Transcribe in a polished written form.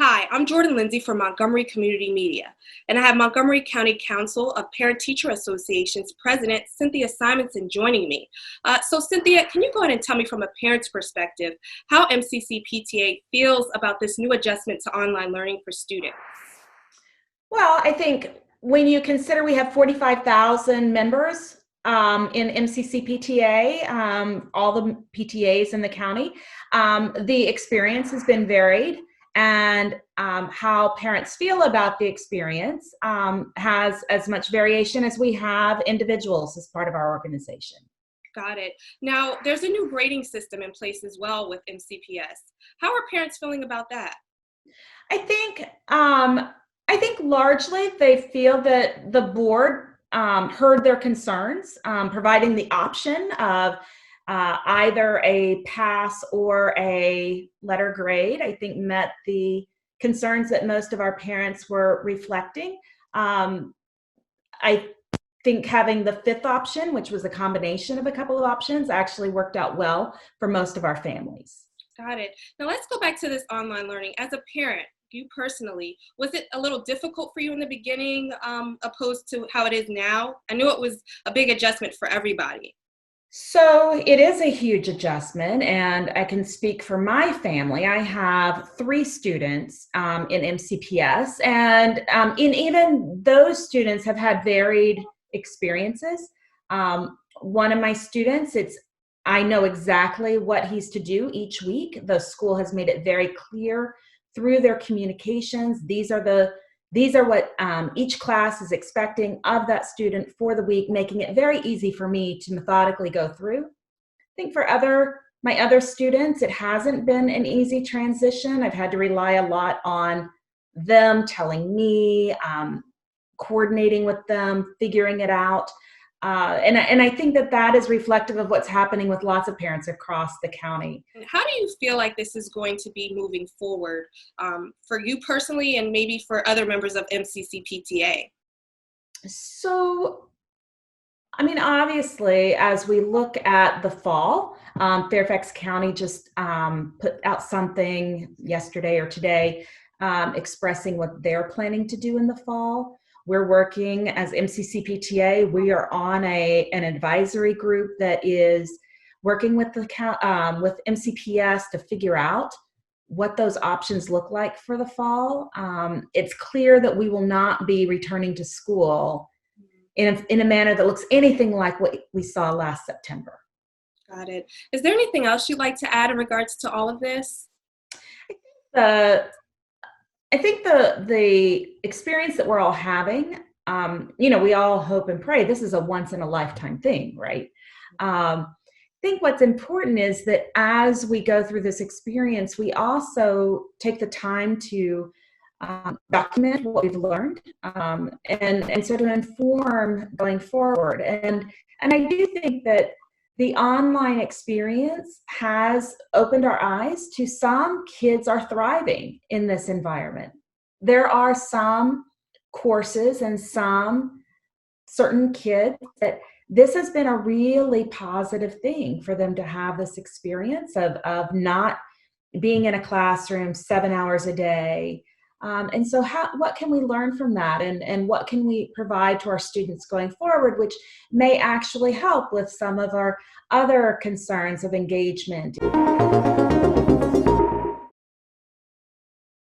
Hi, I'm Jordan Lindsay from Montgomery Community Media, and I have Montgomery County Council of Parent-Teacher Associations President Cynthia Simonson joining me. So Cynthia, can you go ahead and tell me from a parent's perspective how MCC PTA feels about this new adjustment to online learning for students? Well, I think when you consider we have 45,000 members in MCC PTA, all the PTAs in the county, the experience has been varied, and how parents feel about the experience has as much variation as we have individuals as part of our organization. Got it. Now, there's a new grading system in place as well with MCPS. How are parents feeling about that? I think largely they feel that the board heard their concerns, providing the option of either a pass or a letter grade. I think met the concerns that most of our parents were reflecting. I think having the fifth option, which was a combination of a couple of options, actually worked out well for most of our families. Got it. Now let's go back to this online learning. As a parent, you personally, was it a little difficult for you in the beginning opposed to how it is now? I knew it was a big adjustment for everybody. So it is a huge adjustment, and I can speak for my family. I have 3 students in MCPS, and even those students have had varied experiences. One of my students, I know exactly what he's to do each week. The school has made it very clear through their communications. These are what each class is expecting of that student for the week, making it very easy for me to methodically go through. I think for my other students, it hasn't been an easy transition. I've had to rely a lot on them telling me, coordinating with them, figuring it out. And I think that is reflective of what's happening with lots of parents across the county. How do you feel like this is going to be moving forward for you personally and maybe for other members of MCC PTA? So, I mean, obviously, as we look at the fall, Fairfax County just put out something yesterday or today expressing what they're planning to do in the fall. We're working as MCC PTA. We are on an advisory group that is working with with MCPS to figure out what those options look like for the fall. It's clear that we will not be returning to school in a manner that looks anything like what we saw last September. Got it. Is there anything else you'd like to add in regards to all of this? I think the experience that we're all having, we all hope and pray this is a once in a lifetime thing, right? I think what's important is that as we go through this experience, we also take the time to document what we've learned and sort of inform going forward. And I do think that the online experience has opened our eyes to some kids are thriving in this environment. There are some courses and some certain kids that this has been a really positive thing for them to have this experience of not being in a classroom 7 hours a day. And so what can we learn from that, and what can we provide to our students going forward, which may actually help with some of our other concerns of engagement.